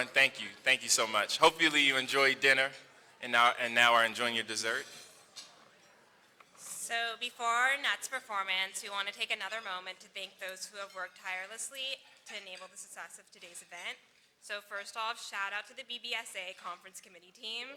Thank you so much. Hopefully you enjoyed dinner and now are enjoying your dessert. So before Nat's performance, we want to take another moment to thank those who have worked tirelessly to enable the success of today's event. So first off, shout out to the BBSA Conference Committee team.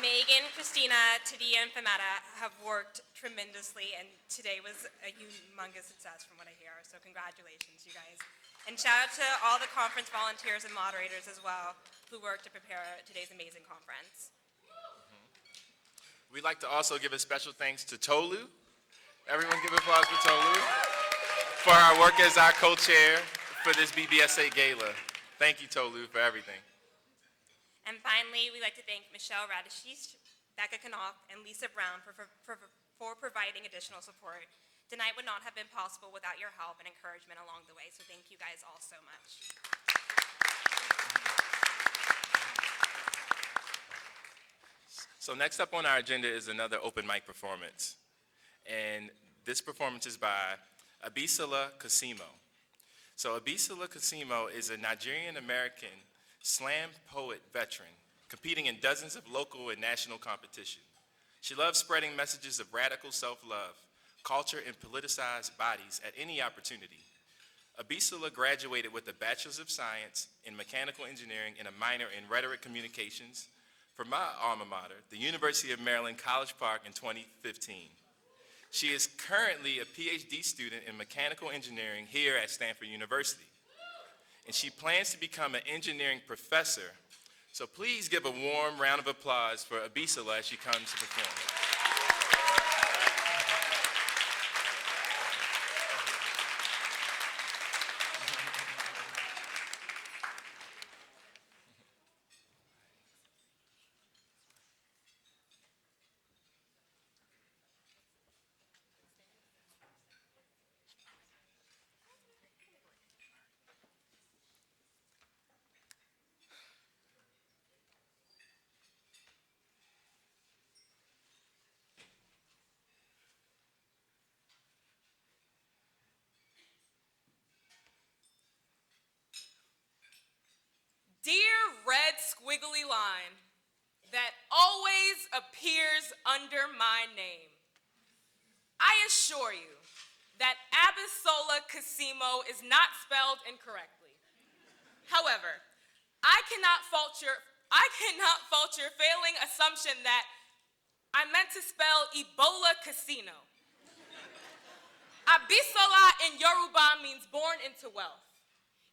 Megan, Christina, Tadia, and Fametta have worked tremendously, and today was a humongous success from what I hear, so congratulations, you guys. And shout out to all the conference volunteers and moderators as well who worked to prepare today's amazing conference. We'd like to also give a special thanks to Tolu. Everyone give applause for Tolu for our work as our co-chair for this BBSA Gala. Thank you, Tolu, for everything. And finally, we'd like to thank Michelle Radishish, Becca Knopf, and Lisa Brown for providing additional support. Tonight would not have been possible without your help and encouragement along the way, so thank you guys all so much. So next up on our agenda is another open mic performance. And this performance is by Abisola Kasimo. So Abisola Kasimo is a Nigerian-American slam poet veteran, competing in dozens of local and national competition. She loves spreading messages of radical self-love, culture, and politicized bodies at any opportunity. Abisola graduated with a Bachelor's of Science in Mechanical Engineering and a minor in Rhetoric Communications from my alma mater, the University of Maryland, College Park, in 2015. She is currently a PhD student in Mechanical Engineering here at Stanford University. And she plans to become an engineering professor. So please give a warm round of applause for Abisola as she comes to perform. Dear red squiggly line that always appears under my name, I assure you that Abisola Kasimo is not spelled incorrectly. However, I cannot fault your failing assumption that I meant to spell Ebola Casino. Abisola in Yoruba means born into wealth.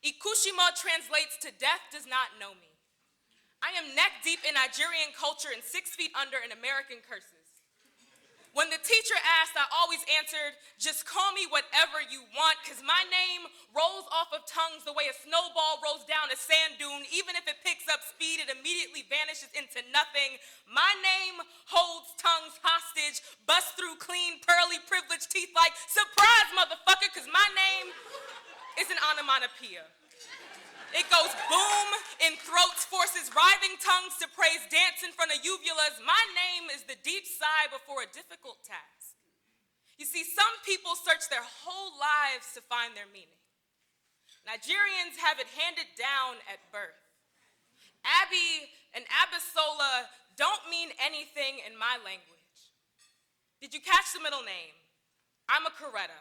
Ikushimo translates to death does not know me. I am neck deep in Nigerian culture and 6 feet under in American curses. When the teacher asked, I always answered, just call me whatever you want, because my name rolls off of tongues the way a snowball rolls down a sand dune. Even if it picks up speed, it immediately vanishes into nothing. My name holds tongues hostage, busts through clean, pearly, privileged teeth like, surprise, motherfucker, because my name is an onomatopoeia. It goes boom in throats, forces writhing tongues to praise, dance in front of uvulas. My name is the deep sigh before a difficult task. You see, some people search their whole lives to find their meaning. Nigerians have it handed down at birth. Abby and Abisola don't mean anything in my language. Did you catch the middle name? I'm a Coretta.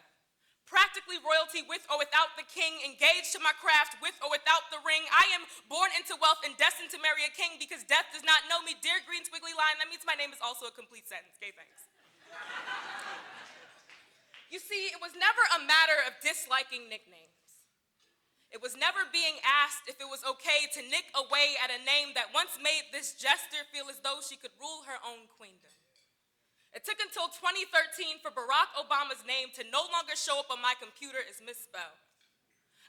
Practically royalty with or without the king, engaged to my craft with or without the ring. I am born into wealth and destined to marry a king because death does not know me. Dear green squiggly line, that means my name is also a complete sentence. Okay, thanks. You see, it was never a matter of disliking nicknames. It was never being asked if it was okay to nick away at a name that once made this jester feel as though she could rule her own queendom. It took until 2013 for Barack Obama's name to no longer show up on my computer as misspelled.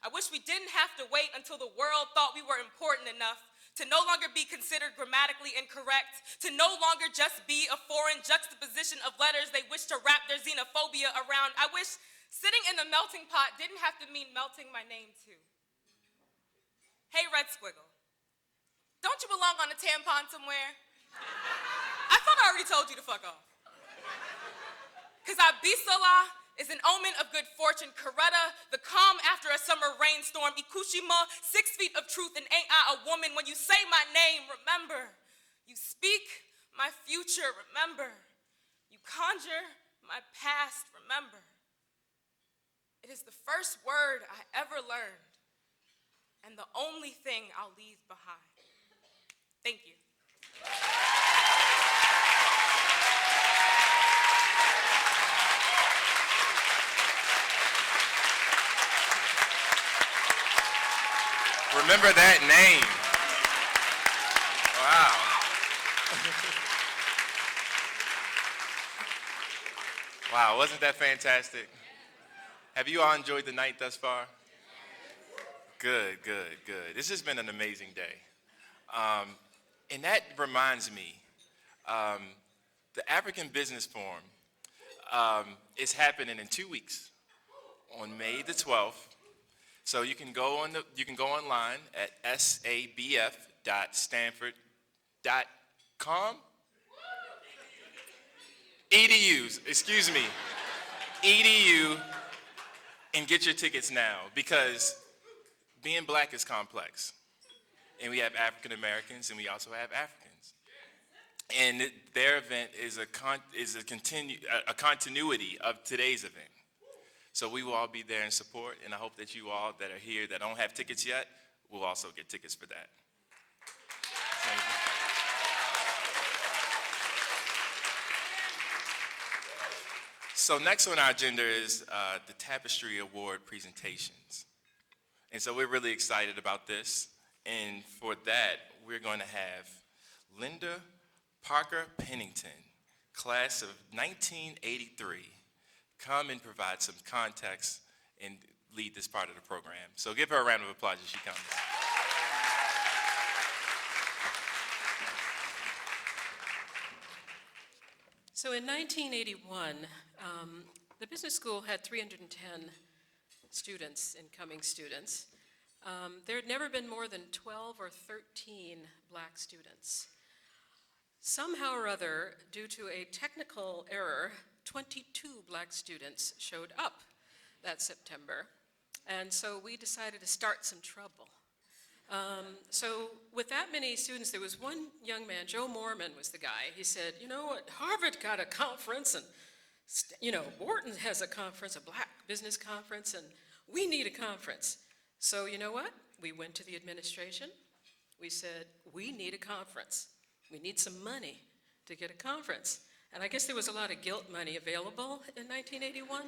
I wish we didn't have to wait until the world thought we were important enough to no longer be considered grammatically incorrect, to no longer just be a foreign juxtaposition of letters they wish to wrap their xenophobia around. I wish sitting in the melting pot didn't have to mean melting my name too. Hey, red squiggle, don't you belong on a tampon somewhere? I thought I already told you to fuck off. Because Abisola is an omen of good fortune. Coretta, the calm after a summer rainstorm. Ikushima, 6 feet of truth, and ain't I a woman? When you say my name, remember. You speak my future, remember. You conjure my past, remember. It is the first word I ever learned, and the only thing I'll leave behind. Thank you. Remember that name. Wow. Wow, wasn't that fantastic? Have you all enjoyed the night thus far? Good, good, good. This has been an amazing day. And that reminds me, the African Business Forum is happening in 2 weeks on May the 12th. So you can go online at sabf.stanford.com. EDU, and get your tickets now, because being black is complex. And we have African Americans, and we also have Africans. And their event is a continuity of today's event. So we will all be there in support, and I hope that you all that are here that don't have tickets yet will also get tickets for that. So next on our agenda is the Tapestry Award presentations. And so we're really excited about this. And for that, we're going to have Linda Parker Pennington, class of 1983, come and provide some context and lead this part of the program. So give her a round of applause as she comes. So in 1981, the business school had 310 students, incoming students. There had never been more than 12 or 13 black students. Somehow or other, due to a technical error, 22 black students showed up that September. And so we decided to start some trouble. So with that many students, there was one young man, Joe Mormon was the guy. He said, you know what, Harvard got a conference, and Wharton has a conference, a black business conference, and we need a conference. So you know what? We went to the administration. We said, we need a conference. We need some money to get a conference. And I guess there was a lot of guilt money available in 1981.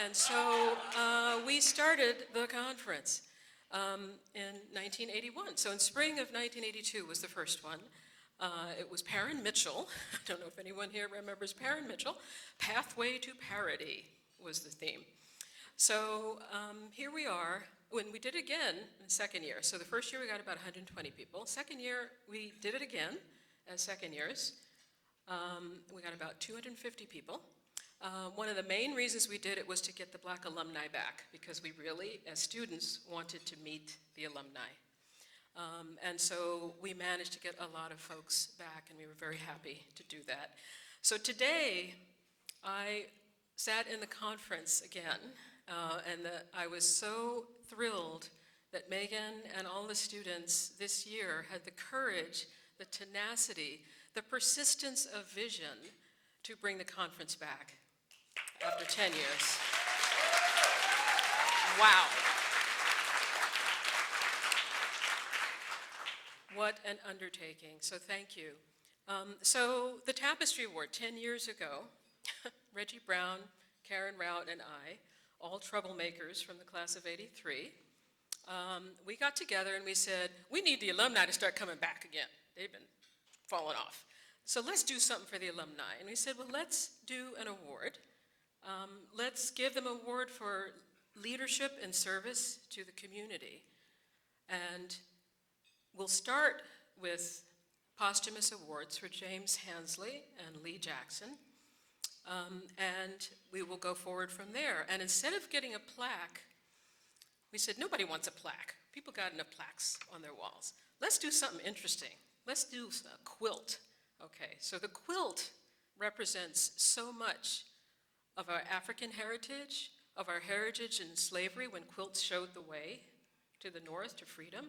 And so we started the conference in 1981. So in spring of 1982 was the first one. It was Perrin Mitchell. I don't know if anyone here remembers Perrin Mitchell. Pathway to Parity was the theme. So here we are. When we did it again in the second year, so the first year we got about 120 people. Second year, we did it again as second years. We got about 250 people. One of the main reasons we did it was to get the black alumni back, because we really, as students, wanted to meet the alumni. And so we managed to get a lot of folks back, and we were very happy to do that. So today, I sat in the conference again, and I was so thrilled that Megan and all the students this year had the courage, the tenacity, the persistence of vision to bring the conference back after 10 years. Wow. What an undertaking, so thank you. So the Tapestry Award, 10 years ago, Reggie Brown, Karen Rout, and I, all troublemakers from the class of '83, we got together and we said, we need the alumni to start coming back again. They've been falling off. So let's do something for the alumni. And we said, well, let's do an award. Let's give them an award for leadership and service to the community. And we'll start with posthumous awards for James Hansley and Lee Jackson. And we will go forward from there. And instead of getting a plaque, we said, nobody wants a plaque. People got enough plaques on their walls. Let's do something interesting. Let's do a quilt. Okay, so the quilt represents so much of our African heritage, of our heritage in slavery when quilts showed the way to the North, to freedom.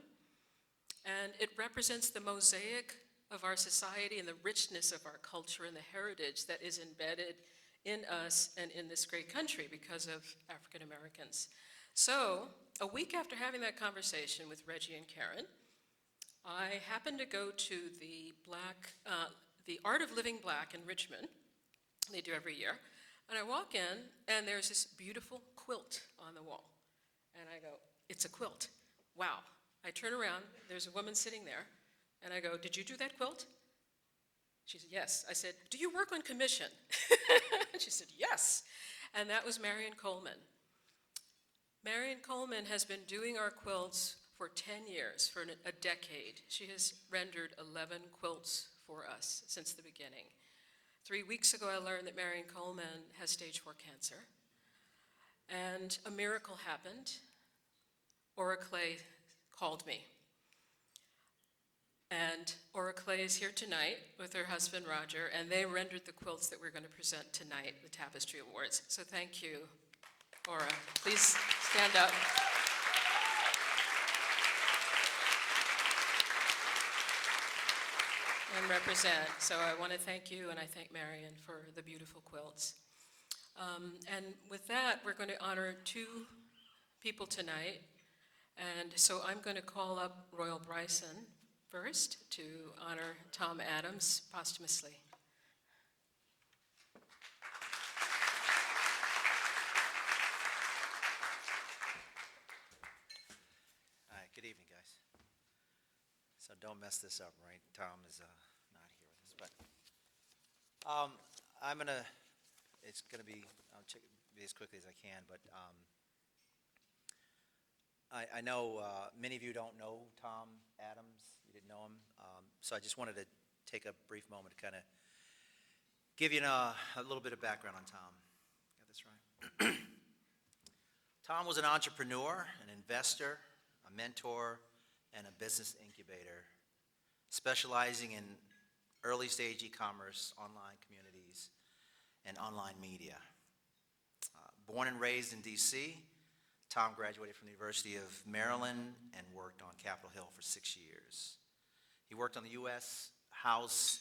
And it represents the mosaic of our society and the richness of our culture and the heritage that is embedded in us and in this great country because of African Americans. So, a week after having that conversation with Reggie and Karen, I happened to go to the Art of Living Black in Richmond. They do every year. And I walk in, and there's this beautiful quilt on the wall. And I go, it's a quilt. Wow. I turn around, there's a woman sitting there, and I go, did you do that quilt? She said, yes. I said, do you work on commission? She said, yes. And that was Marion Coleman. Marion Coleman has been doing our quilts for 10 years, for a decade. She has rendered 11 quilts for us since the beginning. 3 weeks ago, I learned that Marion Coleman has stage 4 cancer. And a miracle happened. Aura Clay called me. And Aura Clay is here tonight with her husband, Roger, and they rendered the quilts that we're going to present tonight, the Tapestry Awards. So thank you, Aura. Please stand up. And represent. So I want to thank you, and I thank Marion for the beautiful quilts. And with that, we're going to honor 2 people tonight. And so I'm going to call up Royal Bryson first to honor Tom Adams posthumously. All right, good evening, guys. So don't mess this up, right? Tom is not here with us, but it's gonna be, I'll check be as quickly as I can, but I know many of you don't know Tom Adams. You didn't know him, so I just wanted to take a brief moment to kind of give you a little bit of background on Tom. Got this right? Tom was an entrepreneur, an investor, a mentor, and a business incubator, specializing in early-stage e-commerce, online communities, and online media. Born and raised in D.C., Tom graduated from the University of Maryland and worked on Capitol Hill for 6 years. He worked on the U.S. House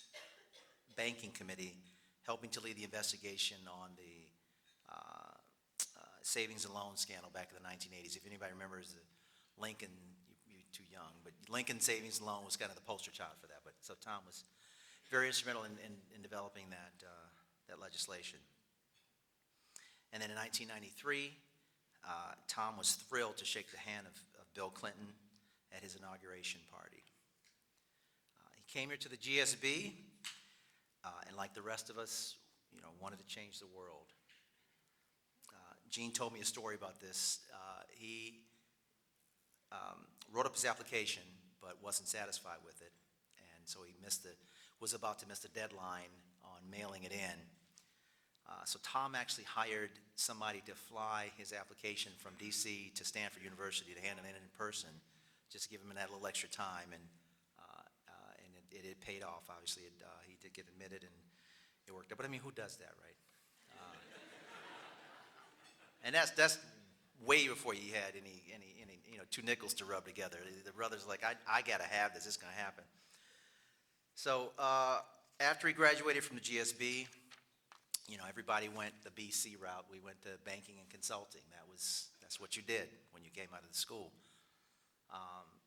Banking Committee, helping to lead the investigation on the savings and loan scandal back in the 1980s. If anybody remembers the Lincoln, you're too young, but Lincoln Savings and Loan was kind of the poster child for that. But so Tom was very instrumental in developing that legislation. And then in 1993, Tom was thrilled to shake the hand of Bill Clinton at his inauguration party. He came here to the GSB, and like the rest of us, wanted to change the world. Gene told me a story about this. He wrote up his application, but wasn't satisfied with it, and so he was about to miss the deadline on mailing it in. So Tom actually hired somebody to fly his application from D.C. to Stanford University to hand it in person, just to give him that little extra time, and it paid off. Obviously, he did get admitted, and it worked out. But I mean, who does that, right? And that's way before you had any 2 nickels to rub together. The brother's like, I gotta have this. It's gonna happen. So after he graduated from the GSB, everybody went the BC route. We went to banking and consulting. That's what you did when you came out of the school.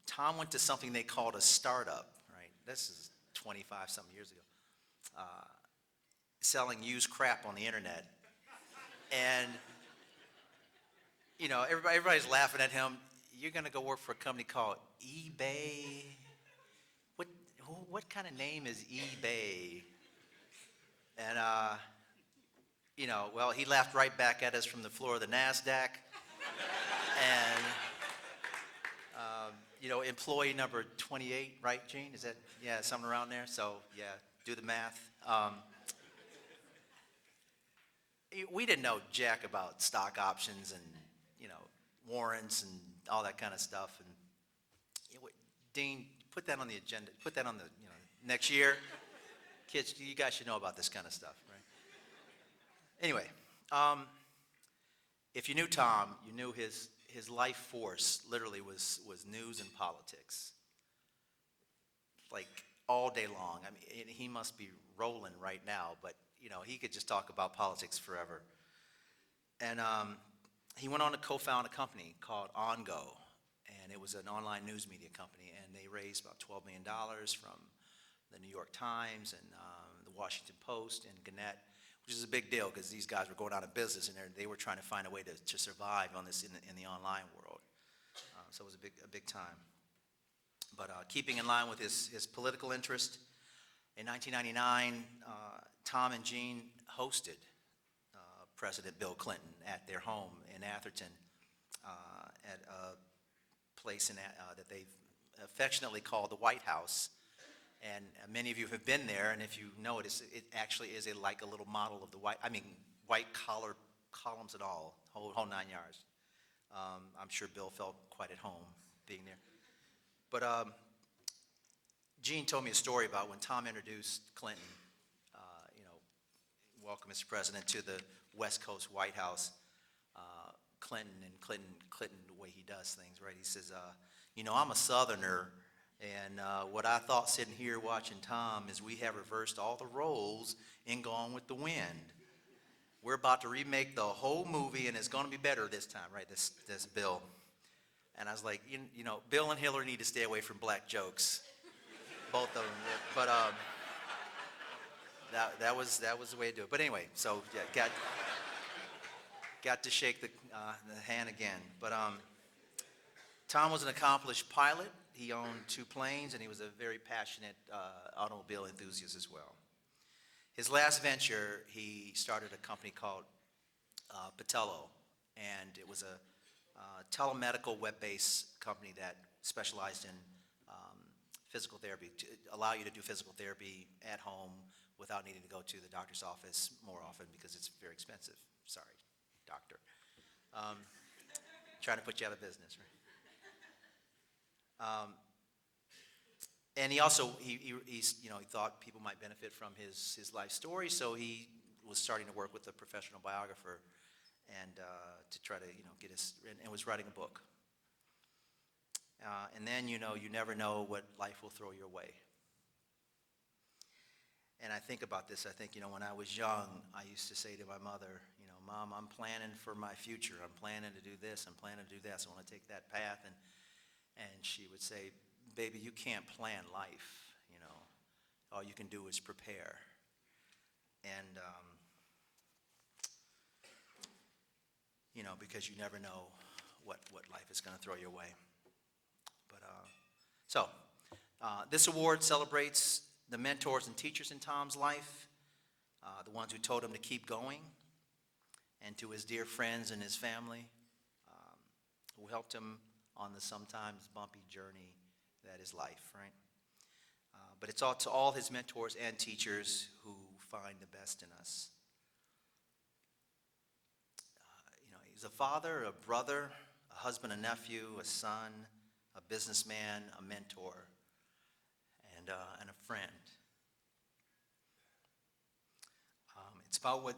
Tom went to something they called a startup, right? This is 25-something years ago. Selling used crap on the internet. And, everybody's laughing at him. You're going to go work for a company called eBay? What kind of name is eBay? And, well, he laughed right back at us from the floor of the NASDAQ. And, employee number 28, right, Gene? Is that, yeah, something around there? So, yeah, do the math. We didn't know jack about stock options and, warrants and all that kind of stuff. And, Dean, put that on the agenda. Put that on the, next year. Kids, you guys should know about this kind of stuff, right? Anyway, If you knew Tom, you knew his life force literally was news and politics. Like all day long. I mean, he must be rolling right now, but he could just talk about politics forever. And he went on to co-found a company called OnGo, and it was an online news media company, and they raised about $12 million from the New York Times and the Washington Post and Gannett, which is a big deal because these guys were going out of business and they were trying to find a way to survive on this in the online world. So it was a big time. But keeping in line with his political interest, in 1999, Tom and Jean hosted President Bill Clinton at their home in Atherton at a place that they've affectionately called the White House. And many of you have been there, and if you notice, it actually is like a little model of the white collar columns and all, whole 9 yards. I'm sure Bill felt quite at home being there. But Gene told me a story about when Tom introduced Clinton, welcome Mr. President to the West Coast White House. Clinton, the way he does things, right? He says, I'm a Southerner, and what I thought sitting here watching Tom is we have reversed all the roles in Gone with the Wind. We're about to remake the whole movie, and it's going to be better this time, right? This Bill. And I was like, Bill and Hillary need to stay away from black jokes, both of them. But that was the way to do it. But anyway, so yeah, got to shake the hand again. But Tom was an accomplished pilot. He owned 2 planes, and he was a very passionate automobile enthusiast as well. His last venture, he started a company called Patello, and it was a telemedical web-based company that specialized in physical therapy, to allow you to do physical therapy at home without needing to go to the doctor's office more often because it's very expensive. Sorry, doctor. Trying to put you out of business, right? And he also, he thought people might benefit from his life story, so he was starting to work with a professional biographer and to try to get and was writing a book. And then you never know what life will throw your way. And I think about this. I think when I was young, I used to say to my mother, Mom, I'm planning for my future. I'm planning to do this. I'm planning to do that. So I want to take that path. And she would say, baby, you can't plan life. All you can do is prepare. And because you never know what life is going to throw your way. But this award celebrates the mentors and teachers in Tom's life, the ones who told him to keep going, and to his dear friends and his family, who helped him on the sometimes bumpy journey that is life, right? But it's all to all his mentors and teachers who find the best in us. He's a father, a brother, a husband, a nephew, a son, a businessman, a mentor, and a friend. It's about what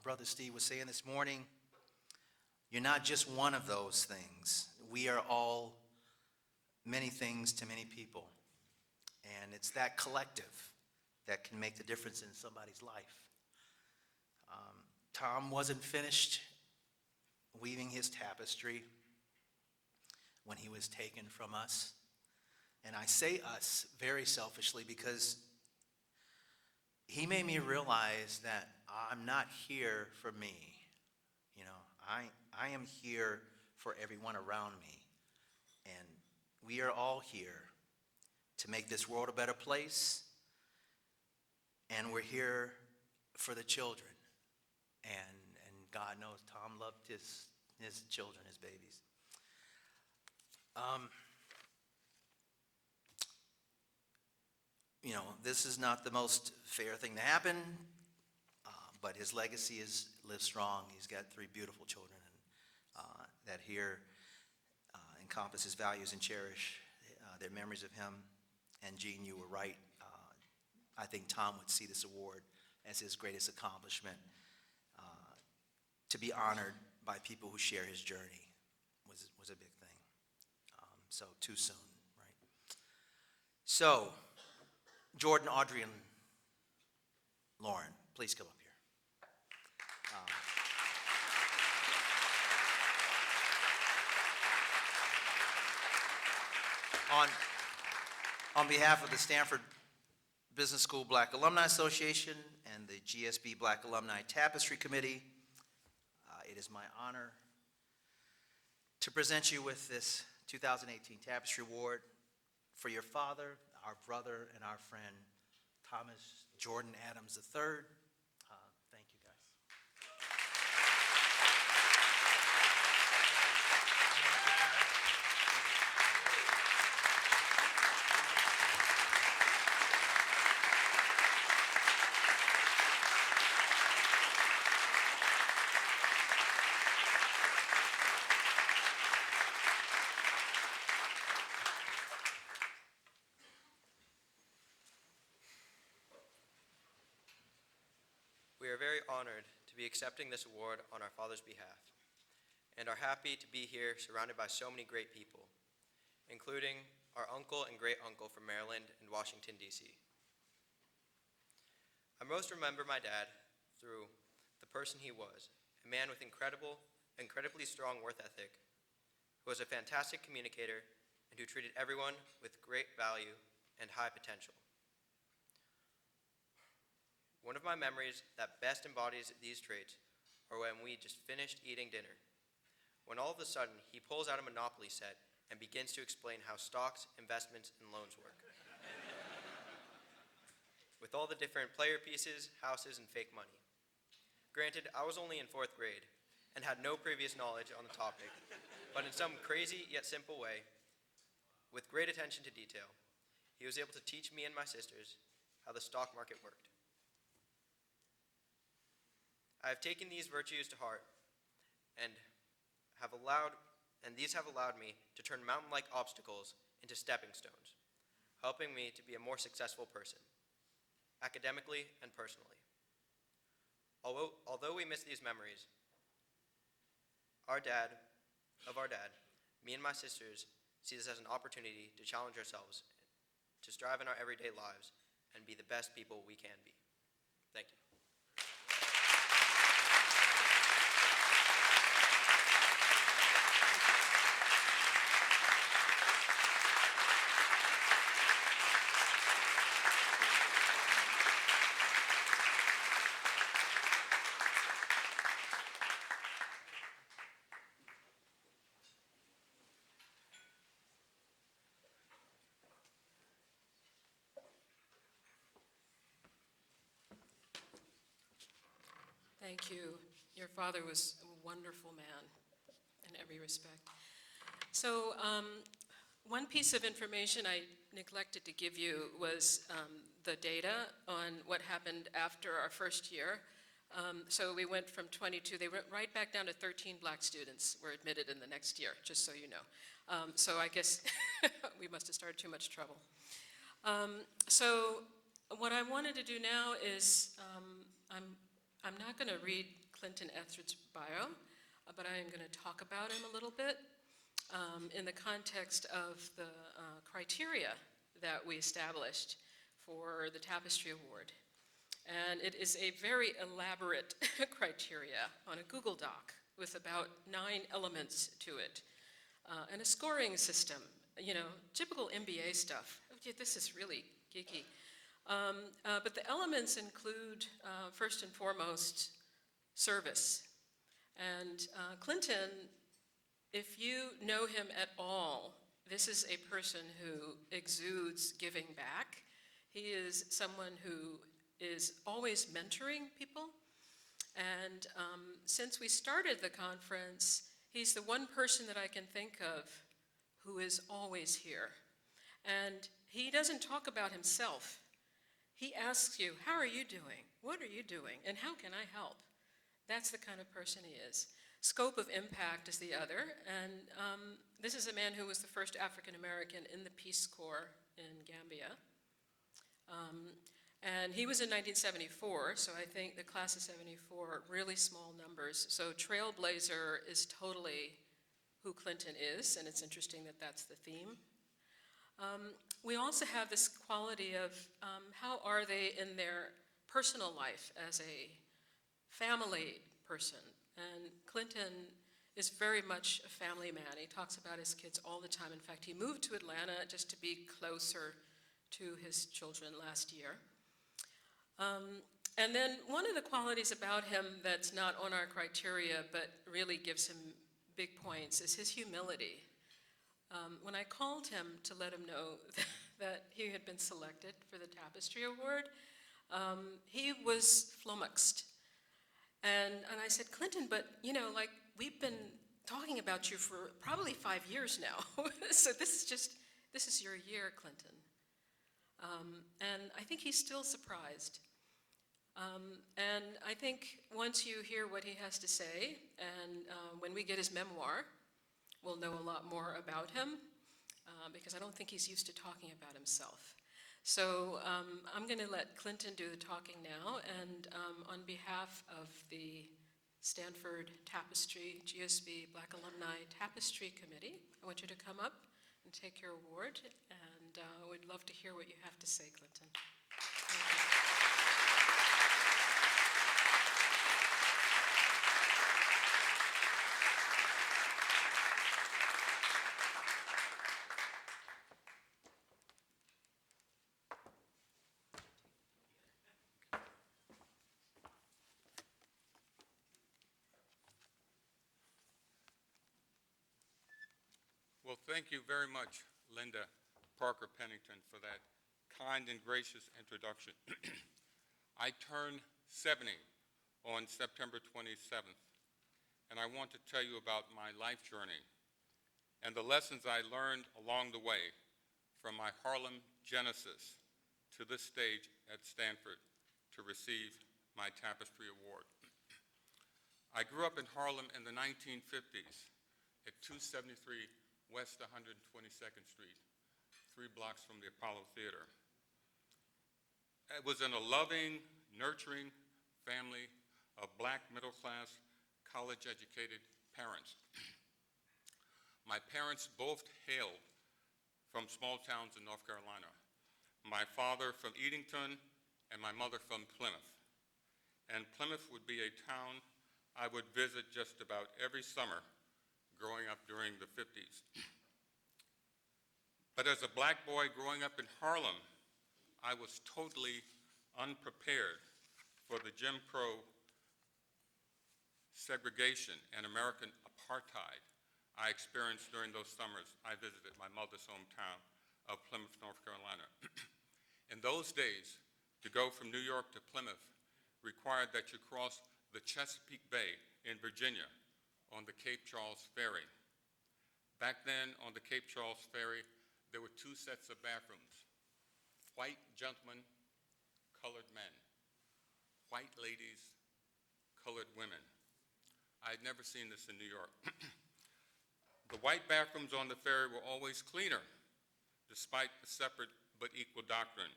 Brother Steve was saying this morning. You're not just one of those things. We are all many things to many people. And it's that collective that can make the difference in somebody's life. Tom wasn't finished weaving his tapestry when he was taken from us. And I say us very selfishly because he made me realize that I'm not here for me. I am here for everyone around me. And we are all here to make this world a better place. And we're here for the children. And God knows Tom loved his children, his babies. This is not the most fair thing to happen, but his legacy lives strong. He's got 3 beautiful children that here encompass his values and cherish their memories of him. And Gene, you were right. I think Tom would see this award as his greatest accomplishment to be honored by people who share his journey was a big thing. So too soon, right? So, Jordan, Audrey, and Lauren, please come up here. On behalf of the Stanford Business School Black Alumni Association and the GSB Black Alumni Tapestry Committee, it is my honor to present you with this 2018 Tapestry Award for your father, our brother, and our friend, Thomas Jordan Adams III. Thank you, guys. We are very honored to be accepting this award on our father's behalf, and are happy to be here surrounded by so many great people, including our uncle and great-uncle from Maryland and Washington, D.C. I most remember my dad through the person he was, a man with incredibly strong work ethic, who was a fantastic communicator, and who treated everyone with great value and high potential. One of my memories that best embodies these traits are when we just finished eating dinner, when all of a sudden he pulls out a Monopoly set and begins to explain how stocks, investments, and loans work. With all the different player pieces, houses, and fake money. Granted, I was only in 4th grade and had no previous knowledge on the topic, but in some crazy yet simple way, with great attention to detail, he was able to teach me and my sisters how the stock market worked. I have taken these virtues to heart and these have allowed me to turn mountain-like obstacles into stepping stones, helping me to be a more successful person, academically and personally. Although we miss these memories, our dad, me and my sisters see this as an opportunity to challenge ourselves, to strive in our everyday lives, and be the best people we can be. Thank you. Thank you. Your father was a wonderful man in every respect. So one piece of information I neglected to give you was the data on what happened after our first year. So we went from 22, they went right back down to 13 black students were admitted in the next year, just so you know. So I guess we must have started too much trouble. So what I wanted to do now is, I'm not going to read Clinton Etheridge's bio, but I am going to talk about him a little bit in the context of the criteria that we established for the Tapestry Award. And it is a very elaborate criteria on a Google Doc with about 9 elements to it, and a scoring system, you know, typical MBA stuff. Oh, yeah, this is really geeky. But the elements include, first and foremost, service. And Clinton, if you know him at all, this is a person who exudes giving back. He is someone who is always mentoring people. And since we started the conference, he's the one person that I can think of who is always here. And he doesn't talk about himself. He asks you, how are you doing? What are you doing? And how can I help? That's the kind of person he is. Scope of impact is the other. And this is a man who was the first African American in the Peace Corps in Gambia. And he was in 1974, so I think the class of 74 are really small numbers. So Trailblazer is totally who Clinton is, and it's interesting that that's the theme. We also have this quality of how are they in their personal life as a family person. And Clinton is very much a family man. He talks about his kids all the time. In fact, he moved to Atlanta just to be closer to his children last year. And then one of the qualities about him that's not on our criteria but really gives him big points is his humility. When I called him to let him know that he had been selected for the Tapestry Award, he was flummoxed. And I said, Clinton, but you know, like we've been talking about you for probably 5 years now. So this is your year, Clinton. And I think he's still surprised. And I think once you hear what he has to say, and when we get his memoir, we'll know a lot more about him, because I don't think he's used to talking about himself. So I'm going to let Clinton do the talking now, and on behalf of the Stanford Tapestry GSB Black Alumni Tapestry Committee, I want you to come up and take your award, and we'd love to hear what you have to say, Clinton. Thank you. Well, thank you very much, Linda Parker Pennington, for that kind and gracious introduction. I turned 70 on September 27th, and I want to tell you about my life journey and the lessons I learned along the way from my Harlem genesis to this stage at Stanford to receive my Tapestry Award. I grew up in Harlem in the 1950s at 273 West 122nd Street, 3 blocks from the Apollo Theater. It was in a loving, nurturing family of black, middle-class, college-educated parents. My parents both hailed from small towns in North Carolina. My father from Edenton and my mother from Plymouth. And Plymouth would be a town I would visit just about every summer growing up during the 50s. But as a black boy growing up in Harlem, I was totally unprepared for the Jim Crow segregation and American apartheid I experienced during those summers I visited my mother's hometown of Plymouth, North Carolina. In those days, to go from New York to Plymouth required that you cross the Chesapeake Bay in Virginia on the Cape Charles Ferry. Back then, on the Cape Charles Ferry, there were 2 sets of bathrooms. White gentlemen, colored men. White ladies, colored women. I had never seen this in New York. The white bathrooms on the ferry were always cleaner, despite the separate but equal doctrine.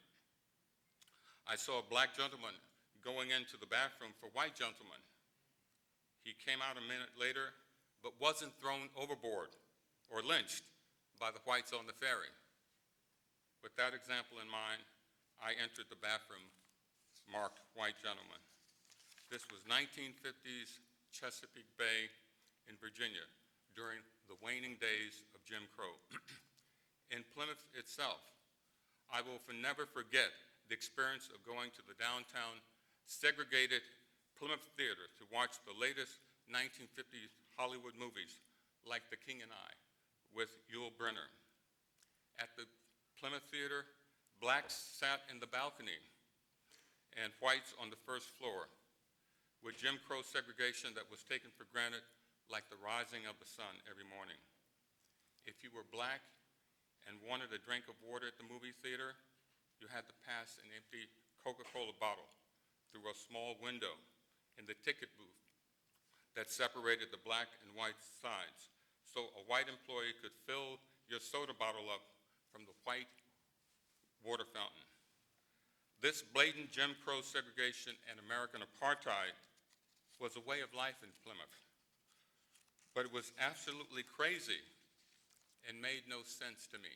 I saw a black gentleman going into the bathroom for white gentlemen. He came out a minute later, but wasn't thrown overboard or lynched by the whites on the ferry. With that example in mind, I entered the bathroom marked white gentleman. This was 1950s Chesapeake Bay in Virginia during the waning days of Jim Crow. In Plymouth itself, I will never forget the experience of going to the downtown segregated Plymouth Theater to watch the latest 1950s Hollywood movies like The King and I with Yul Brynner. At the Plymouth Theater, blacks sat in the balcony and whites on the first floor, with Jim Crow segregation that was taken for granted like the rising of the sun every morning. If you were black and wanted a drink of water at the movie theater, you had to pass an empty Coca-Cola bottle through a small window in the ticket booth that separated the black and white sides, so a white employee could fill your soda bottle up from the white water fountain. This blatant Jim Crow segregation and American apartheid was a way of life in Plymouth, but it was absolutely crazy and made no sense to me.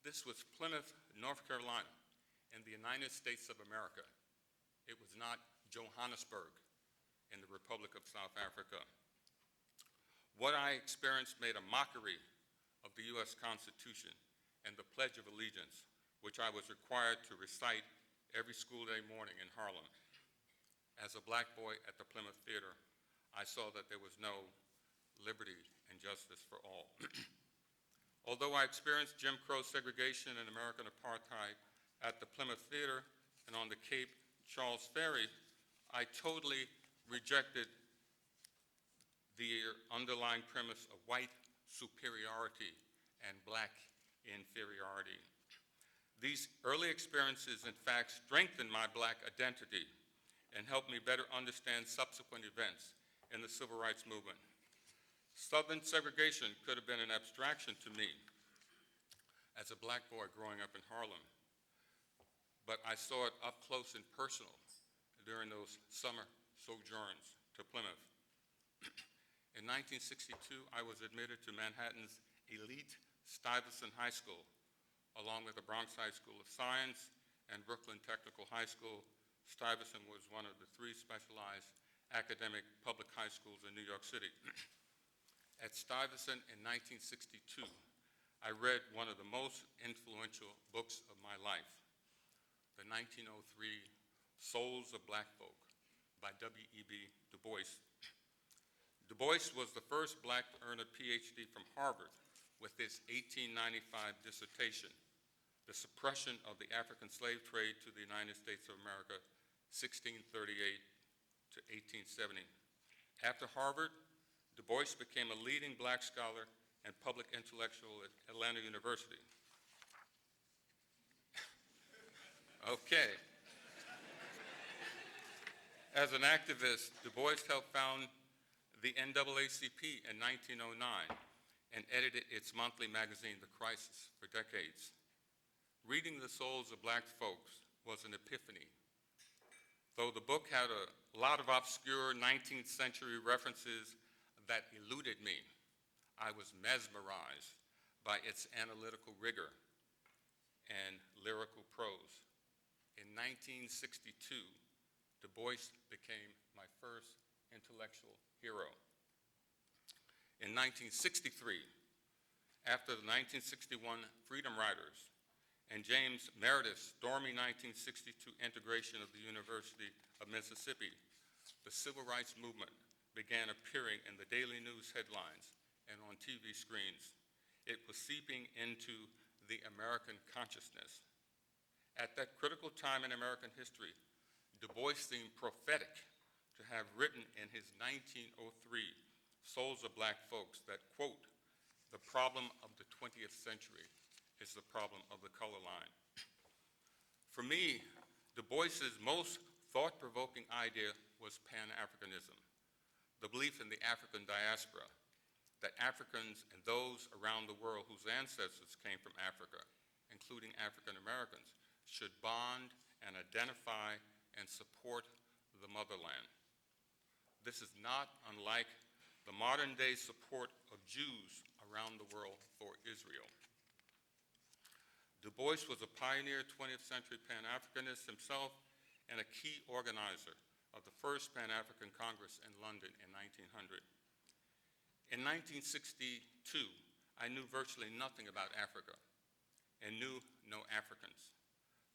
This was Plymouth, North Carolina, in the United States of America. It was not Johannesburg in the Republic of South Africa. What I experienced made a mockery of the U.S. Constitution and the Pledge of Allegiance, which I was required to recite every school day morning in Harlem. As a black boy at the Plymouth Theater, I saw that there was no liberty and justice for all. Although I experienced Jim Crow segregation and American apartheid at the Plymouth Theater and on the Cape Charles Ferry, I totally rejected the underlying premise of white superiority and black inferiority. These early experiences, in fact, strengthened my black identity and helped me better understand subsequent events in the civil rights movement. Southern segregation could have been an abstraction to me as a black boy growing up in Harlem, but I saw it up close and personal during those summer sojourns to Plymouth. In 1962, I was admitted to Manhattan's elite Stuyvesant High School, along with the Bronx High School of Science and Brooklyn Technical High School. Stuyvesant was one of the 3 specialized academic public high schools in New York City. At Stuyvesant in 1962, I read one of the most influential books of my life, the 1903 Souls of Black Folk by W.E.B. Du Bois. Du Bois was the first black to earn a PhD from Harvard with his 1895 dissertation, The Suppression of the African Slave Trade to the United States of America, 1638 to 1870. After Harvard, Du Bois became a leading black scholar and public intellectual at Atlanta University. Okay. As an activist, Du Bois helped found the NAACP in 1909 and edited its monthly magazine, The Crisis, for decades. Reading The Souls of Black Folks was an epiphany. Though the book had a lot of obscure 19th century references that eluded me, I was mesmerized by its analytical rigor and lyrical prose. In 1962, Du Bois became my first intellectual hero. In 1963, after the 1961 Freedom Riders and James Meredith's stormy 1962 integration of the University of Mississippi, the civil rights movement began appearing in the daily news headlines and on TV screens. It was seeping into the American consciousness. At that critical time in American history, Du Bois seemed prophetic to have written in his 1903 Souls of Black Folks that, quote, "The problem of the 20th century is the problem of the color line." For me, Du Bois's most thought-provoking idea was Pan-Africanism, the belief in the African diaspora, that Africans and those around the world whose ancestors came from Africa, including African Americans, should bond and identify and support the motherland. This is not unlike the modern-day support of Jews around the world for Israel. Du Bois was a pioneer 20th century Pan-Africanist himself and a key organizer of the first Pan-African Congress in London in 1900. In 1962, I knew virtually nothing about Africa and knew no Africans.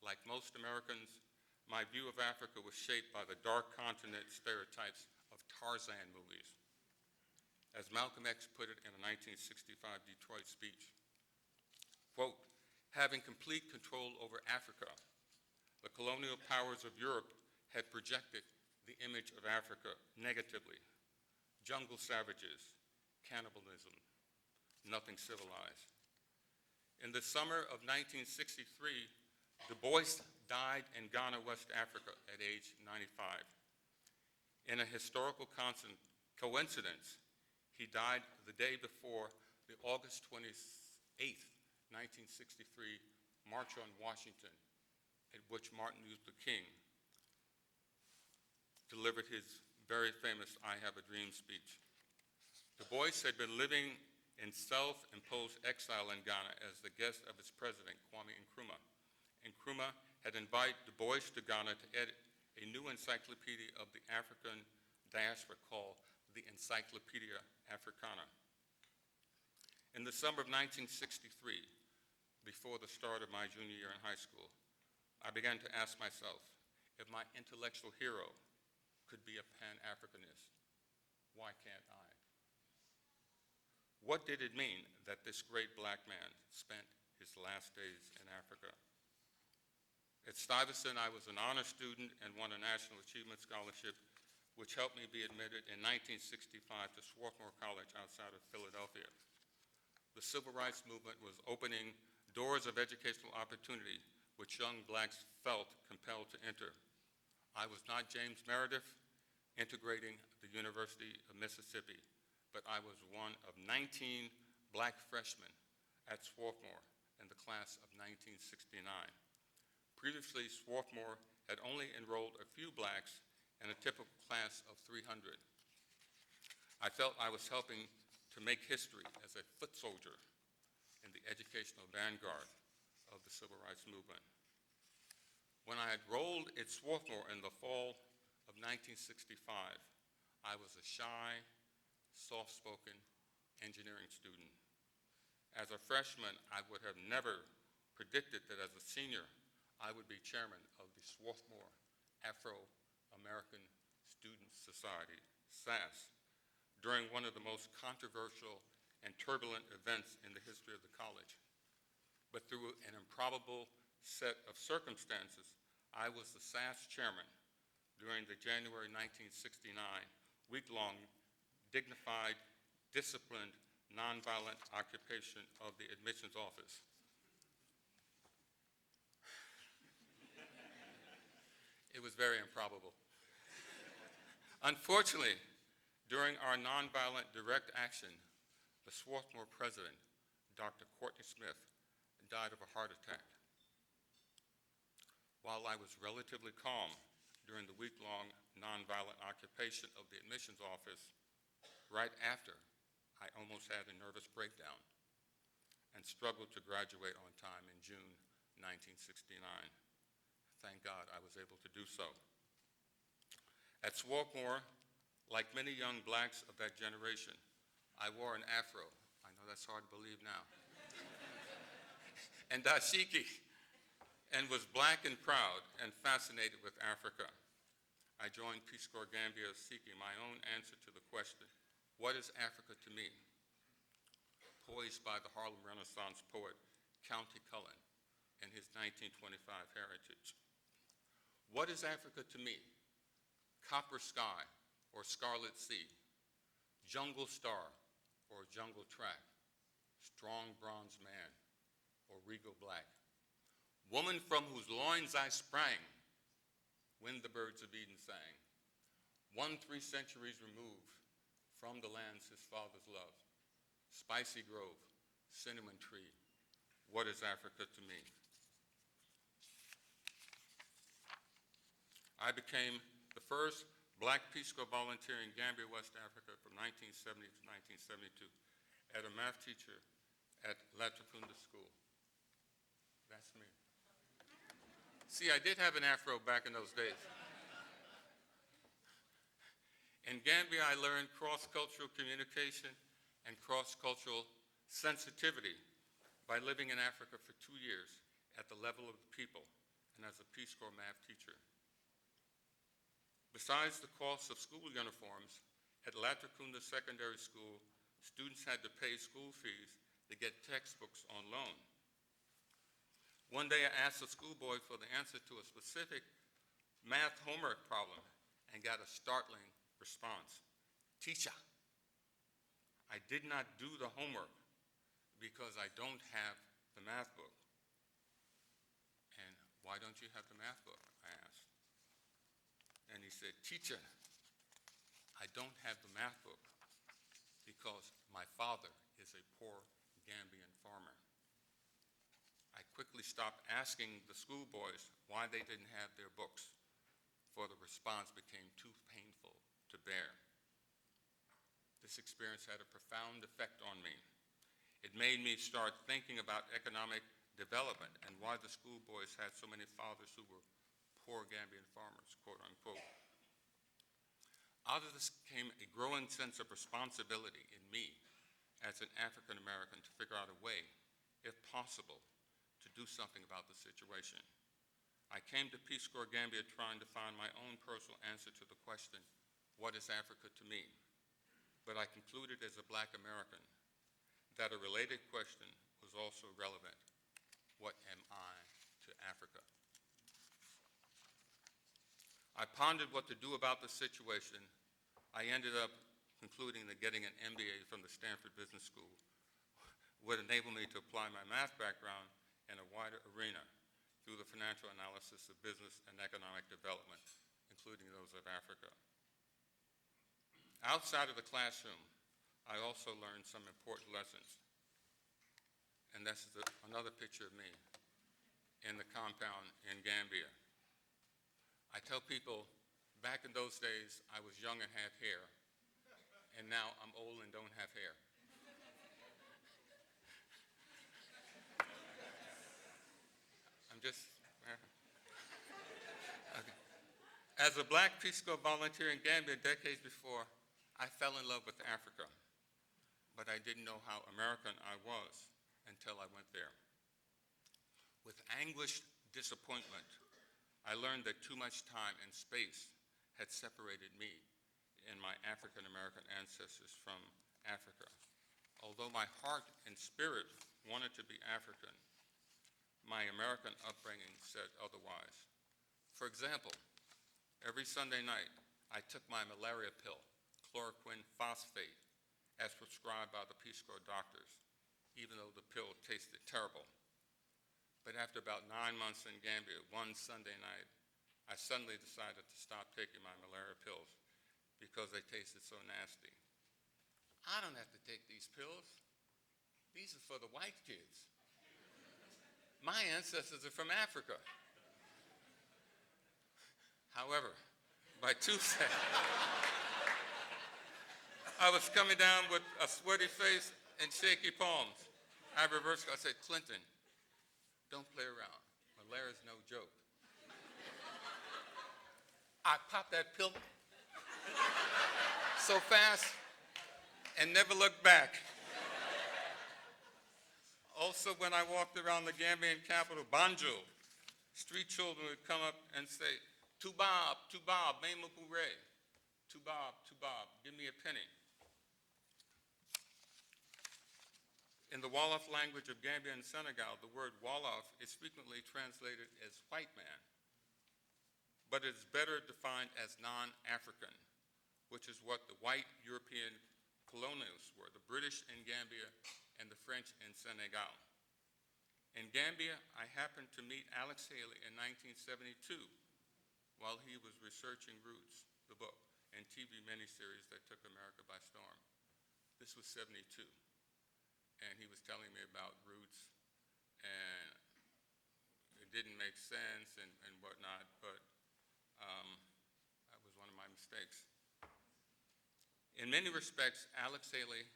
Like most Americans, my view of Africa was shaped by the dark continent stereotypes of Tarzan movies. As Malcolm X put it in a 1965 Detroit speech, quote, "Having complete control over Africa, the colonial powers of Europe had projected the image of Africa negatively. Jungle savages, cannibalism, nothing civilized." In the summer of 1963, Du Bois died in Ghana, West Africa at age 95. In a historical coincidence, he died the day before the August 28th, 1963 March on Washington at which Martin Luther King delivered his very famous I Have a Dream speech. Du Bois had been living in self-imposed exile in Ghana as the guest of its president, Kwame Nkrumah. Nkrumah had invited Du Bois to Ghana to edit a new encyclopedia of the African diaspora called the Encyclopedia Africana. In the summer of 1963, before the start of my junior year in high school, I began to ask myself, if my intellectual hero could be a Pan-Africanist, why can't I? What did it mean that this great black man spent his last days in Africa? At Stuyvesant, I was an honor student and won a National Achievement Scholarship, which helped me be admitted in 1965 to Swarthmore College outside of Philadelphia. The Civil Rights Movement was opening doors of educational opportunity which young blacks felt compelled to enter. I was not James Meredith integrating the University of Mississippi, but I was one of 19 black freshmen at Swarthmore in the class of 1969. Previously, Swarthmore had only enrolled a few blacks in a typical class of 300. I felt I was helping to make history as a foot soldier in the educational vanguard of the Civil Rights Movement. When I had enrolled at Swarthmore in the fall of 1965, I was a shy, soft-spoken engineering student. As a freshman, I would have never predicted that as a senior, I would be chairman of the Swarthmore Afro-American Student Society, SAS, during one of the most controversial and turbulent events in the history of the college. But through an improbable set of circumstances, I was the SAS chairman during the January 1969 week-long dignified, disciplined, nonviolent occupation of the admissions office. It was very improbable. Unfortunately, during our nonviolent direct action, the Swarthmore president, Dr. Courtney Smith, died of a heart attack. While I was relatively calm during the week-long nonviolent occupation of the admissions office, right after, I almost had a nervous breakdown and struggled to graduate on time in June 1969. Thank God I was able to do so. At Swarthmore, like many young blacks of that generation, I wore an afro. I know that's hard to believe now. And dashiki, and was black and proud and fascinated with Africa. I joined Peace Corps Gambia seeking my own answer to the question, what is Africa to me? Poised by the Harlem Renaissance poet Countee Cullen in his 1925 Heritage. What is Africa to me? Copper sky or scarlet sea, jungle star or jungle track, strong bronze man or regal black, woman from whose loins I sprang when the birds of Eden sang, 3 centuries removed from the lands his fathers loved, spicy grove, cinnamon tree, what is Africa to me? I became the first black Peace Corps volunteer in Gambia, West Africa from 1970 to 1972 as a math teacher at Latrakunda School. That's me. See, I did have an afro back in those days. In Gambia, I learned cross-cultural communication and cross-cultural sensitivity by living in Africa for 2 years at the level of the people and as a Peace Corps math teacher. Besides the cost of school uniforms, at Latrakunda Secondary School, students had to pay school fees to get textbooks on loan. One day I asked a schoolboy for the answer to a specific math homework problem and got a startling response. Teacher, I did not do the homework because I don't have the math book. And why don't you have the math book? I asked. And he said, teacher, I don't have the math book because my father is a poor Gambian farmer. I quickly stopped asking the schoolboys why they didn't have their books, for the response became too painful to bear. This experience had a profound effect on me. It made me start thinking about economic development and why the schoolboys had so many fathers who were poor Gambian farmers, quote unquote. Out of this came a growing sense of responsibility in me as an African American to figure out a way, if possible, to do something about the situation. I came to Peace Corps Gambia trying to find my own personal answer to the question, what is Africa to me? But I concluded as a Black American that a related question was also relevant. What am I to Africa? I pondered what to do about the situation. I ended up concluding that getting an MBA from the Stanford Business School would enable me to apply my math background in a wider arena through the financial analysis of business and economic development, including those of Africa. Outside of the classroom, I also learned some important lessons. And this is another picture of me in the compound in Gambia. I tell people, back in those days, I was young and had hair, and now I'm old and don't have hair. I'm just, okay. As a Black Peace Corps volunteer in Gambia decades before, I fell in love with Africa, but I didn't know how American I was until I went there. With anguished disappointment, I learned that too much time and space had separated me and my African American ancestors from Africa. Although my heart and spirit wanted to be African, my American upbringing said otherwise. For example, every Sunday night, I took my malaria pill, chloroquine phosphate, as prescribed by the Peace Corps doctors, even though the pill tasted terrible. But after about 9 months in Gambia, one Sunday night, I suddenly decided to stop taking my malaria pills because they tasted so nasty. I don't have to take these pills. These are for the white kids. My ancestors are from Africa. However, by Tuesday, I was coming down with a sweaty face and shaky palms. I reversed, I said, Clinton, don't play around. Malaria's no joke. I popped that pill so fast and never looked back. Also, when I walked around the Gambian capital, Banjul, street children would come up and say, Tubab, Mema Bure. Tubab, give me a penny. In the Wolof language of Gambia and Senegal, the word Wolof is frequently translated as white man, but it is better defined as non-African, which is what the white European colonials were, the British in Gambia and the French in Senegal. In Gambia, I happened to meet Alex Haley in 1972 while he was researching Roots, the book, and TV miniseries that took America by storm. This was 72. And he was telling me about Roots, and it didn't make sense and whatnot, but that was one of my mistakes. In many respects, Alex Haley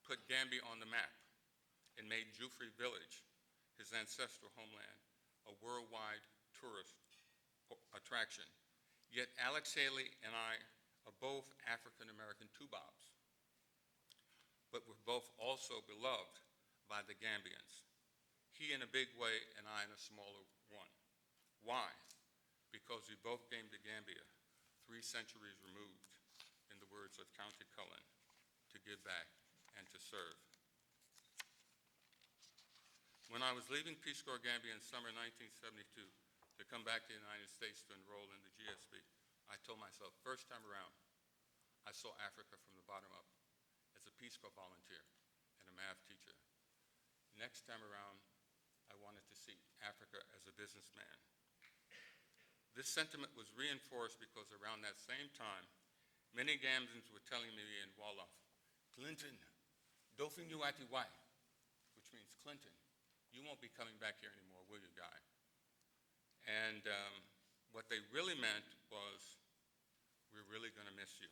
put Gambia on the map and made Jufri Village, his ancestral homeland, a worldwide tourist attraction. Yet Alex Haley and I are both African-American Tubabs, but we're both also beloved by the Gambians. He in a big way and I in a smaller one. Why? Because we both came to Gambia 3 centuries removed, in the words of County Cullen, to give back and to serve. When I was leaving Peace Corps Gambia in summer 1972 to come back to the United States to enroll in the GSB, I told myself, first time around, I saw Africa from the bottom up, as a Peace Corps volunteer and a math teacher. Next time around, I wanted to see Africa as a businessman. This sentiment was reinforced because around that same time, many Gambians were telling me in Wolof, Clinton, dofin yu ati wai, which means Clinton, you won't be coming back here anymore, will you, Guy? And what they really meant was, we're really going to miss you.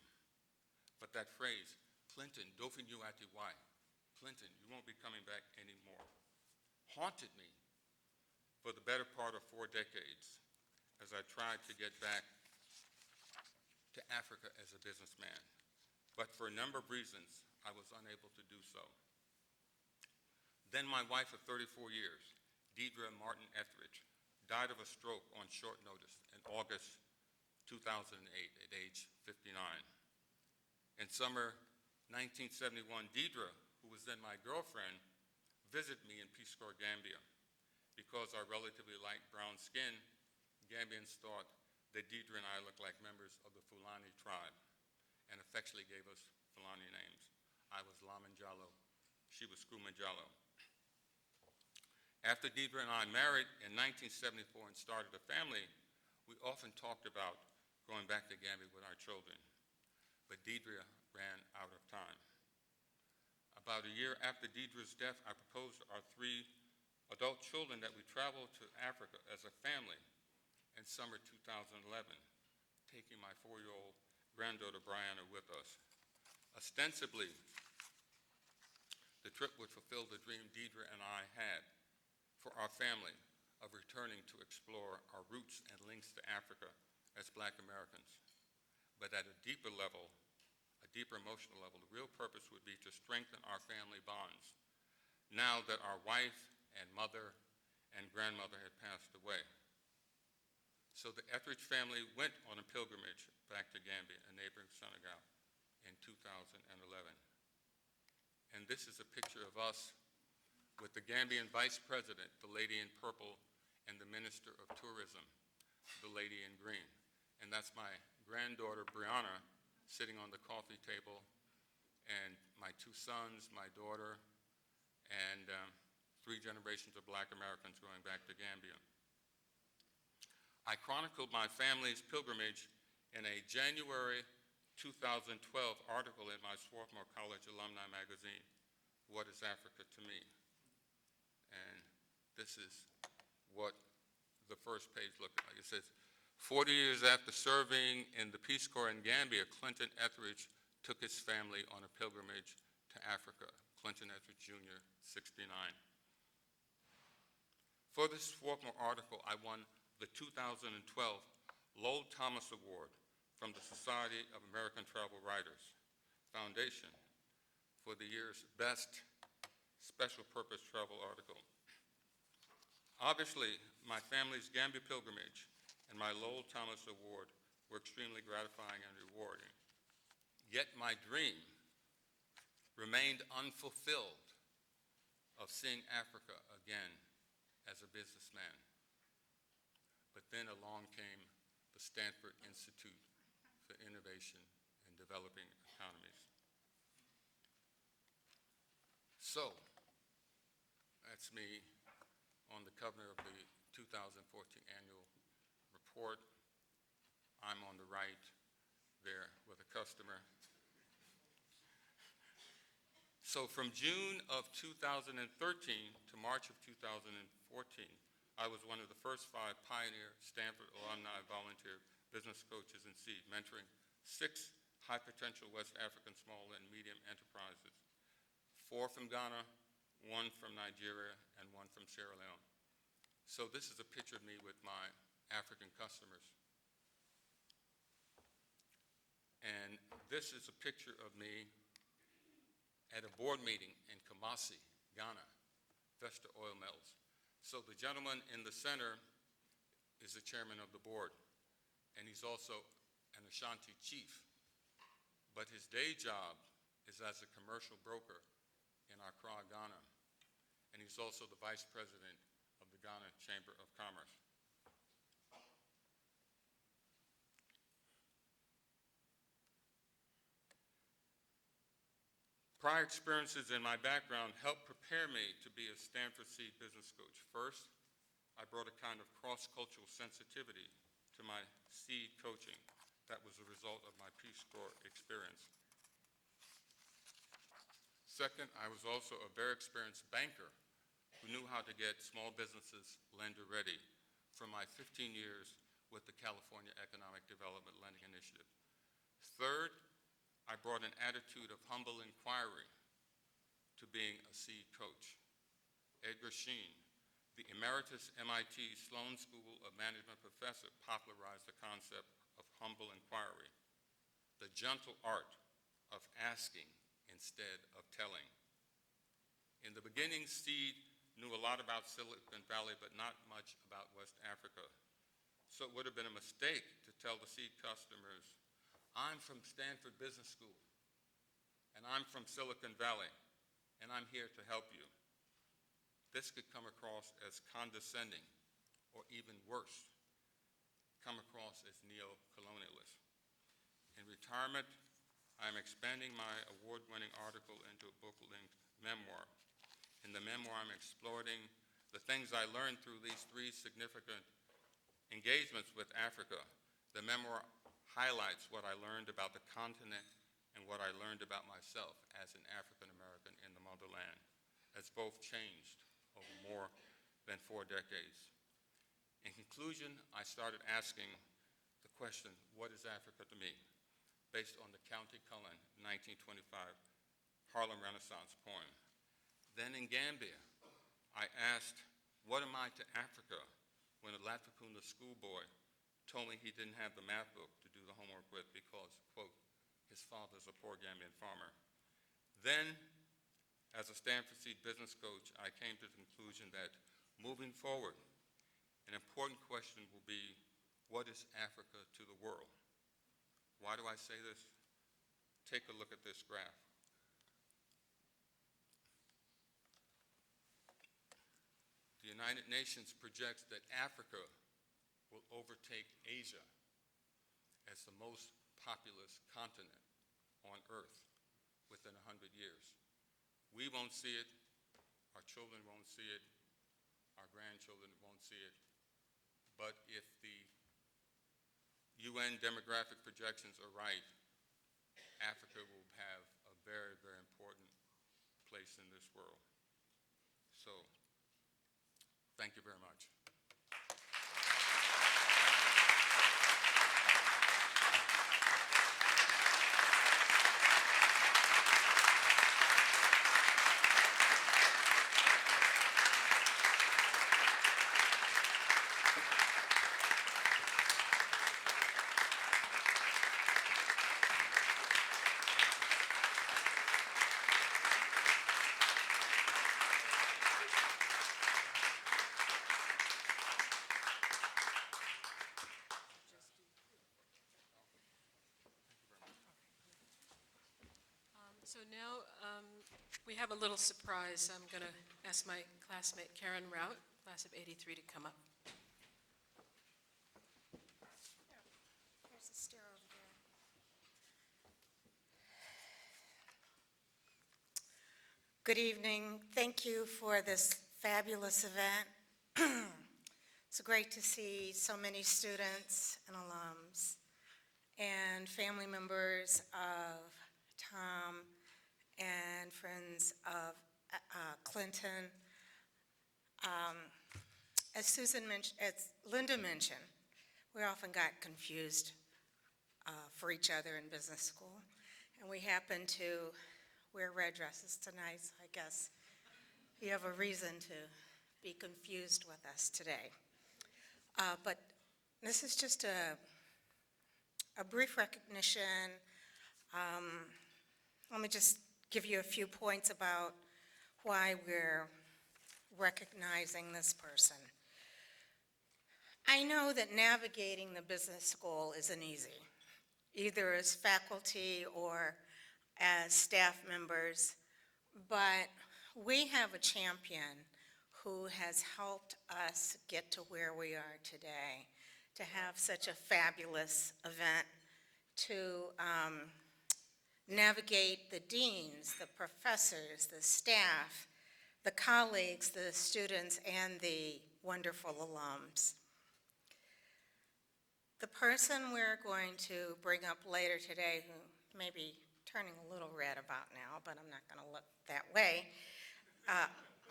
But that phrase, Clinton, dofin you ati wai, Clinton, you won't be coming back anymore, haunted me for the better part of 4 decades as I tried to get back to Africa as a businessman. But for a number of reasons, I was unable to do so. Then my wife of 34 years, Deidre Martin Etheridge, died of a stroke on short notice in August 2008 at age 59. In summer 1971, Deidre, who was then my girlfriend, visited me in Peace Corps, Gambia. Because our relatively light brown skin, Gambians thought that Deidre and I looked like members of the Fulani tribe and affectionately gave us Fulani names. I was Lamanjalo, she was Skumanjalo. After Deidre and I married in 1974 and started a family, we often talked about going back to Gambia with our children, but Deidre ran out of time. About a year after Deidre's death, I proposed to our 3 adult children that we travel to Africa as a family in summer 2011, taking my 4-year-old granddaughter Brianna with us. Ostensibly, the trip would fulfill the dream Deidre and I had for our family of returning to explore our roots and links to Africa as Black Americans. But at a deeper level, a deeper emotional level, the real purpose would be to strengthen our family bonds now that our wife and mother and grandmother had passed away. So the Etheridge family went on a pilgrimage back to Gambia, a neighboring Senegal, in 2011. And this is a picture of us with the Gambian vice president, the lady in purple, and the minister of tourism, the lady in green. And that's my granddaughter, Brianna, sitting on the coffee table, and my 2 sons, my daughter, and 3 generations of Black Americans going back to Gambia. I chronicled my family's pilgrimage in a January 2012 article in my Swarthmore College alumni magazine, What is Africa to Me? And this is what the first page looked like. It says, 40 years after serving in the Peace Corps in Gambia, Clinton Etheridge took his family on a pilgrimage to Africa. Clinton Etheridge Jr., 69. For this Swarthmore article, I won the 2012 Lowell Thomas Award from the Society of American Travel Writers Foundation for the year's best special purpose travel article. Obviously, my family's Gambia pilgrimage and my Lowell Thomas Award were extremely gratifying and rewarding. Yet my dream remained unfulfilled of seeing Africa again as a businessman. But then along came the Stanford Institute for Innovation in Developing Economies. So, that's me on the cover of the 2014 annual report. I'm on the right there with a customer. So from June of 2013 to March of 2014, I was one of the first 5 pioneer Stanford alumni volunteer business coaches in seed, mentoring 6 high-potential West African small and medium enterprises, 4 from Ghana, 1 from Nigeria, and 1 from Sierra Leone. So this is a picture of me with my African customers. And this is a picture of me at a board meeting in Kumasi, Ghana, Vesta Oil Mills. So the gentleman in the center is the chairman of the board, and he's also an Ashanti chief. But his day job is as a commercial broker in Accra, Ghana, and he's also the vice president of the Ghana Chamber of Commerce. Prior experiences in my background helped prepare me to be a Stanford Seed business coach. First, I brought a kind of cross-cultural sensitivity to my seed coaching that was a result of my Peace Corps experience. Second, I was also a very experienced banker who who knew how to get small businesses lender-ready from my 15 years with the California Economic Development Lending Initiative. Third, I brought an attitude of humble inquiry to being a seed coach. Edgar Sheen, the emeritus MIT Sloan School of Management professor, popularized the concept of humble inquiry, the gentle art of asking instead of telling. In the beginning, Seed knew a lot about Silicon Valley, but not much about West Africa. So it would have been a mistake to tell the Seed customers, I'm from Stanford Business School, and I'm from Silicon Valley, and I'm here to help you. This could come across as condescending, or even worse, come across as neo-colonialist. In retirement, I'm expanding my award-winning article into a book-length memoir. In the memoir, I'm exploring the things I learned through these 3 significant engagements with Africa. The memoir highlights what I learned about the continent and what I learned about myself as an African American in the motherland, as both changed over more than 4 decades. In conclusion, I started asking the question, what is Africa to me? Based on the County Cullen 1925 Harlem Renaissance poem. Then in Gambia, I asked, what am I to Africa, when a Latrikunda schoolboy told me he didn't have the math book to do the homework with because, quote, his father's a poor Gambian farmer. Then, as a Stanford Seed business coach, I came to the conclusion that moving forward, an important question will be, what is Africa to the world? Why do I say this? Take a look at this graph. The United Nations projects that Africa will overtake Asia as the most populous continent on Earth within 100 years. We won't see it, our children won't see it, our grandchildren won't see it, but if the UN demographic projections are right, Africa will have a very, very important place in this world. So, thank you very much. So now we have a little surprise. I'm going to ask my classmate Karen Rout, class of '83, to come up. There's a stair over there. Good evening. Thank you for this fabulous event. It's great to see so many students and alums and family members of Tom and friends of Clinton. As Linda mentioned, we often got confused for each other in business school, and we happen to wear red dresses tonight, so I guess you have a reason to be confused with us today. But this is just a brief recognition. Let me just give you a few points about why we're recognizing this person. I know that navigating the business school isn't easy, either as faculty or as staff members, but we have a champion who has helped us get to where we are today, to have such a fabulous event, to navigate the deans, the professors, the staff, the colleagues, the students, and the wonderful alums. The person we're going to bring up later today, who may be turning a little red about now, but I'm not going to look that way,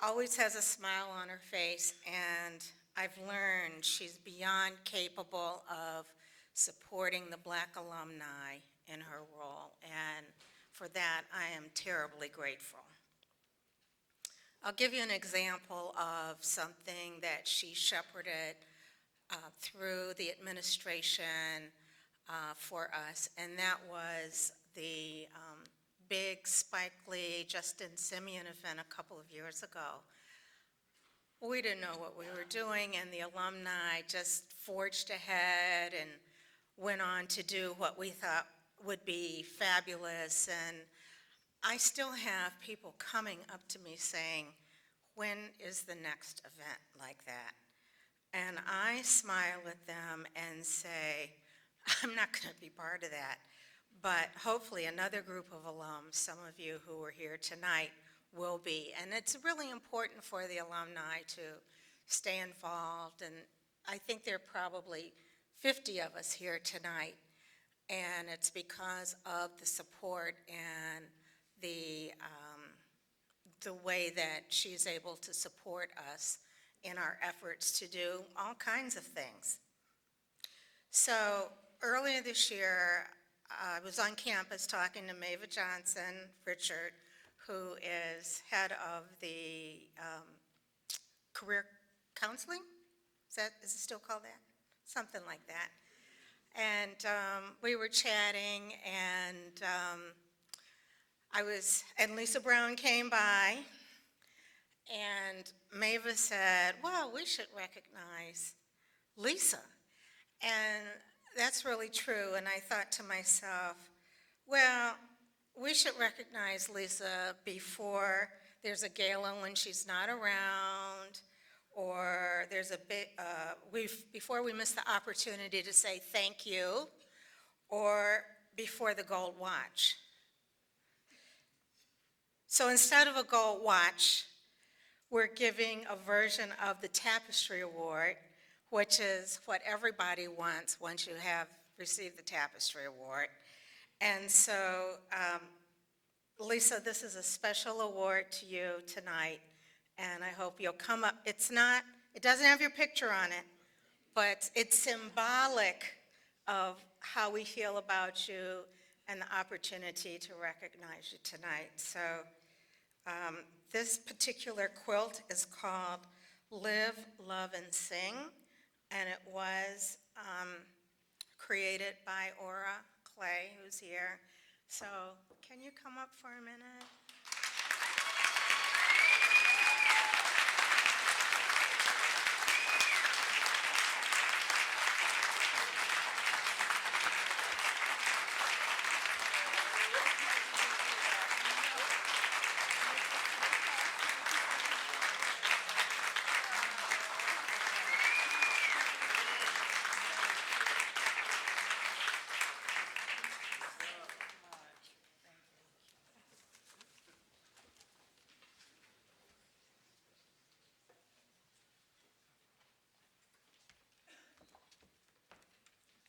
always has a smile on her face, and I've learned she's beyond capable of supporting the Black alumni in her role, and for that, I am terribly grateful. I'll give you an example of something that she shepherded through the administration for us, and that was the big Spike Lee, Justin Simeon event a couple of years ago. We didn't know what we were doing, and the alumni just forged ahead and went on to do what we thought would be fabulous. And I still have people coming up to me saying, when is the next event like that? And I smile at them and say, I'm not going to be part of that, but hopefully another group of alums, some of you who are here tonight, will be. And it's really important for the alumni to stay involved, and I think there are probably 50 of us here tonight, and it's because of the support and the way that she's able to support us in our efforts to do all kinds of things. So earlier this year, I was on campus talking to Mava Johnson Richard, who is head of the career counseling. Is it still called that? Something like that. And we were chatting, and and Lisa Brown came by, and Mava said, well, we should recognize Lisa. And that's really true, and I thought to myself, well, we should recognize Lisa before there's a gala when she's not around, or there's before we miss the opportunity to say thank you, or before the gold watch. So instead of a gold watch, we're giving a version of the Tapestry Award, which is what everybody wants once you have received the Tapestry Award. And so, Lisa, this is a special award to you tonight, and I hope you'll come up. It doesn't have your picture on it, but it's symbolic of how we feel about you and the opportunity to recognize you tonight. So this particular quilt is called Live, Love, and Sing, and it was created by Aura Clay, who's here. So can you come up for a minute?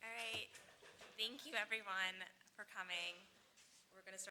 All right. Thank you, everyone, for coming. We're going to start